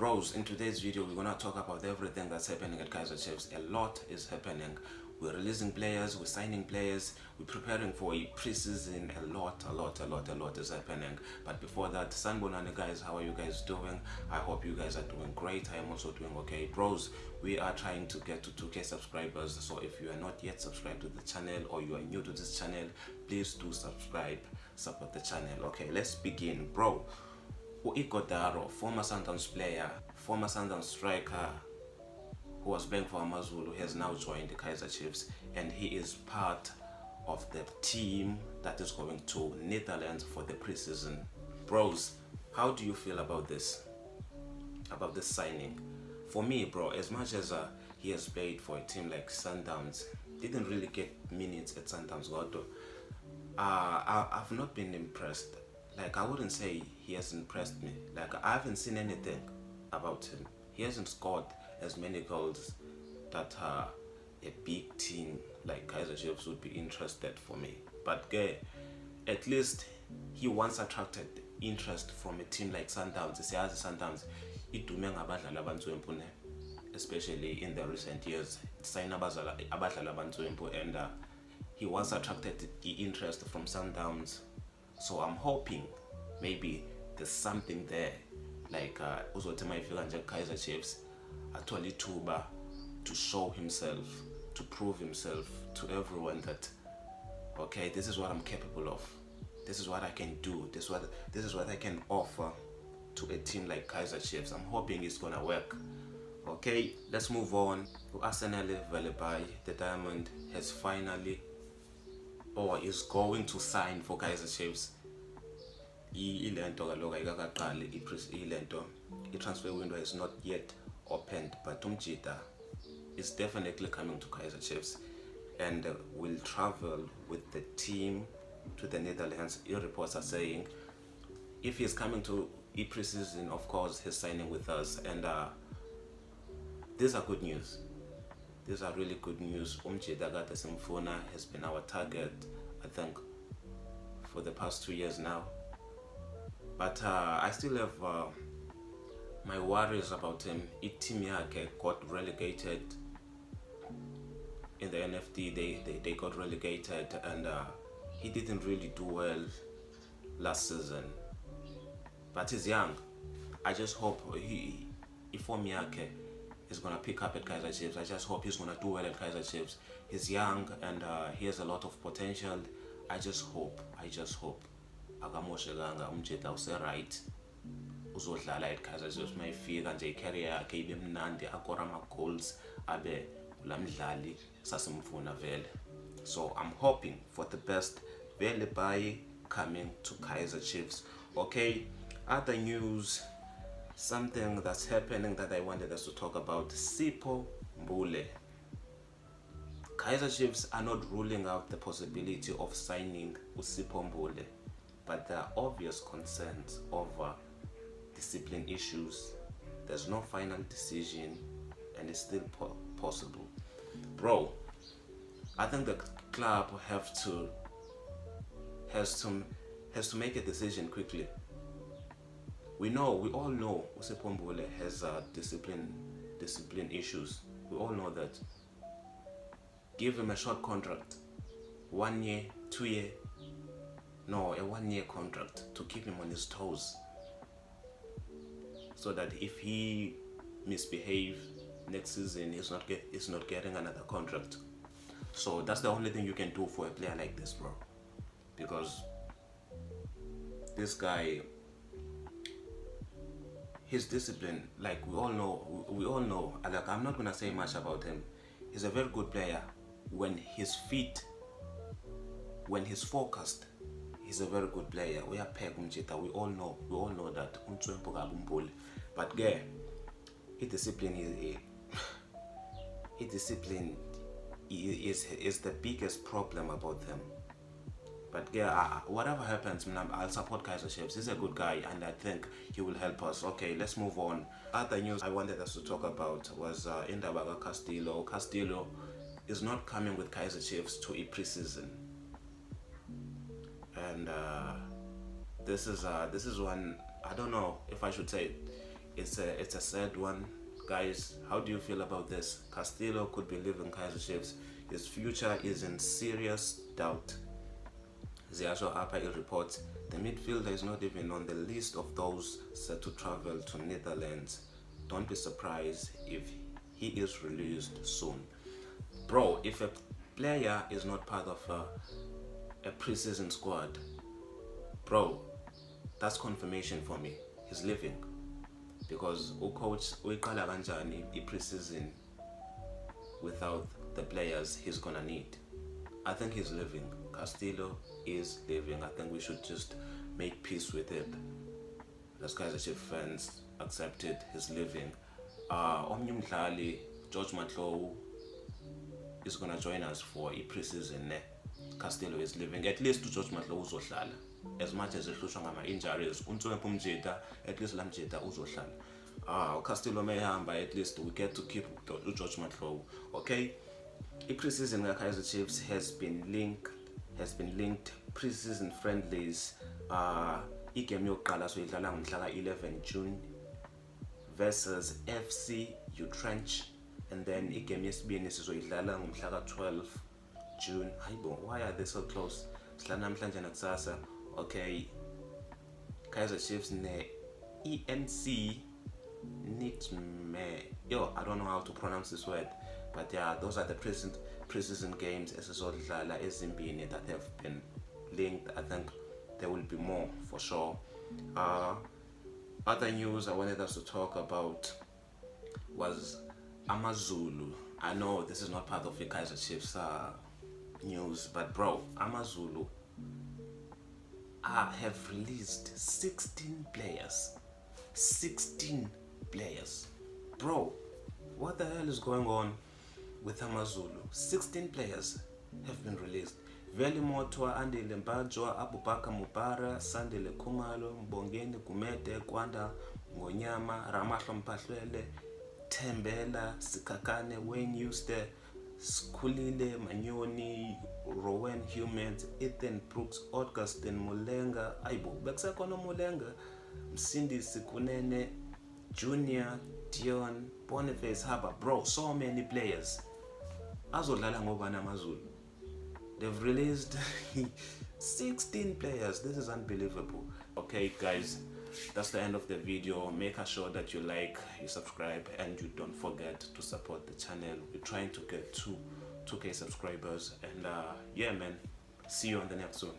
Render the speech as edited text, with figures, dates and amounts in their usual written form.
Bros, in today's video, we're gonna talk about everything that's happening at Kaizer Chiefs. A lot is happening. We're releasing players, we're signing players, we're preparing for a preseason. A lot is happening. But before that, Sanbonani guys, how are you guys doing? I hope you guys are doing great. I am also doing okay. Bros, we are trying to get to 2K subscribers. So if you are not yet subscribed to the channel or you are new to this channel, please do subscribe, support the channel. Okay, let's begin. Bro, Ighodaro, former Sundowns player, former Sundowns striker who was playing for AmaZulu, has now joined the Kaizer Chiefs and he is part of the team that is going to Netherlands for the preseason. Bros, how do you feel about this? About this signing? For me, bro, as much as he has played for a team like Sundowns, didn't really get minutes at Sundowns. I've not been impressed. Like, I wouldn't say he has impressed me. Like, I haven't seen anything about him. He hasn't scored as many goals that a big team like Kaizer Chiefs would be interested for me. But at least he once attracted interest from a team like Sundowns. Sundowns, especially in the recent years. And he once attracted the interest from Sundowns. So I'm hoping maybe there's something there, like uzothema ifika nje Kaizer Chiefs athola ithuba to show himself, to prove himself to everyone that okay, this is what I'm capable of, this is what I can do, this is what I can offer to a team like Kaizer Chiefs. I'm hoping it's gonna work. Okay, let's move on. Arsenal Velebai, the Diamond, has finally or is going to sign for Kaizer Chiefs. The transfer window is not yet opened, but Umjita is definitely coming to Kaizer Chiefs and will travel with the team to the Netherlands. Your reports are saying if he's coming to preseason, of course he's signing with us, and these are good news. These are really good news. Umjita Gata Simfona has been our target, I think, for the past 2 years now. But I still have my worries about him. Team yake got relegated in the NFD. They got relegated, and he didn't really do well last season. But he's young. I just hope Ifom yake is gonna pick up at Kaizer Chiefs. I just hope he's gonna do well at Kaizer Chiefs. He's young and he has a lot of potential. I just hope akamoshekanga Umjita use-right uzodlala at Kaizer Chiefs. Mayifika nje icareer yakhe ibe mnandi, akora ama-goals, abe ulamdlali sasimfuna vele. So I'm hoping for the best. Velebai coming to Kaizer Chiefs. Okay, other news, something that's happening that I wanted us to talk about. Sipho Mbule. Kaizer Chiefs are not ruling out the possibility of signing Sipho Mbule, but there are obvious concerns over discipline issues. There's no final decision and it's still possible. Bro, I think the club has to make a decision quickly. We all know Sipho Mbule has discipline issues. We all know that. Give him a short contract, 1 year, 2 year, no, a 1 year contract to keep him on his toes, so that if he misbehaves next season, he's not getting another contract. So that's the only thing you can do for a player like this, bro, because this guy, his discipline, like we all know. Like, I'm not gonna say much about him. He's a very good player when he's focused. He's a very good player. We are Peg Umjita. We all know that. But his discipline is the biggest problem about them. But whatever happens, I'll support Kaizer Chiefs. He's a good guy and I think he will help us. Okay, let's move on. Other news I wanted us to talk about was Indaba Castillo. Castillo is not coming with Kaizer Chiefs to a preseason. And this is one, I don't know if I should say it. it's a sad one. Guys, how do you feel about this? Castillo could be leaving Kaizer Chiefs. His future is in serious doubt. Ziasho Apa reports the midfielder is not even on the list of those set to travel to Netherlands. Don't be surprised if he is released soon. Bro, if a player is not part of a preseason squad, bro, that's confirmation for me. He's leaving. Because coach uyiqala kanjani i-preseason without the players he's gonna need. I think he's leaving. Castillo is leaving. I think we should just make peace with it. As Kaizer Chiefs fans accepted his leaving. Omnye umdlali George Matlow is gonna join us for a preseason. Castillo is leaving. At least George Matlow uzohlala. As much as ehlushwa ngama-injuries, uNtswempu Mjida, at least la Mjida uzohlala. Castillo mehamba, at least we get to keep George Matlow. Okay? I-preseason ka-Kaizer Chiefs has been linked preseason friendlies. Igame yokuqala soyidlala ngomhla ka-11 June versus FC Utrecht, and then igame yesibini sizoyidlala ngomhla ka-12 June. Hayibo, why are they so close? Sidlala namhlanje nakusasa. Okay, Kaizer Chiefs ne ENC Nijmegen. I don't know how to pronounce this word, but yeah, those are the preseason games esizodlala ezimbini that have been linked. I think there will be more for sure. Other news I wanted us to talk about was Amazulu. I know this is not part of the Kaizer Chiefs news, but bro, Amazulu have released 16 players. 16 players. Bro, what the hell is going on with Amazulu? 16 players have been released. Veli Motwa, Andile Mbajwa, Abubakar Mubara, Sandile Kumalo, Mbongeni Gumede, Kwanda Ngonyama, Ramahlo Mpahlele, Tembela, Sikakane, Wayne Euster, Skulile Manyoni, Rowan Humans, Ethan Brooks, Augustin Mulenga, Aibo, Bexakono Mulenga, Msindi Sikunene, Junior, Dion, Boniface Haba. Bro, so many players. Azodlala ngobani Amazulu? They've released 16 players. This is unbelievable. Okay, guys, that's the end of the video. Make sure that you like, you subscribe, and you don't forget to support the channel. We're trying to get 2K subscribers, and yeah, man, see you on the next one.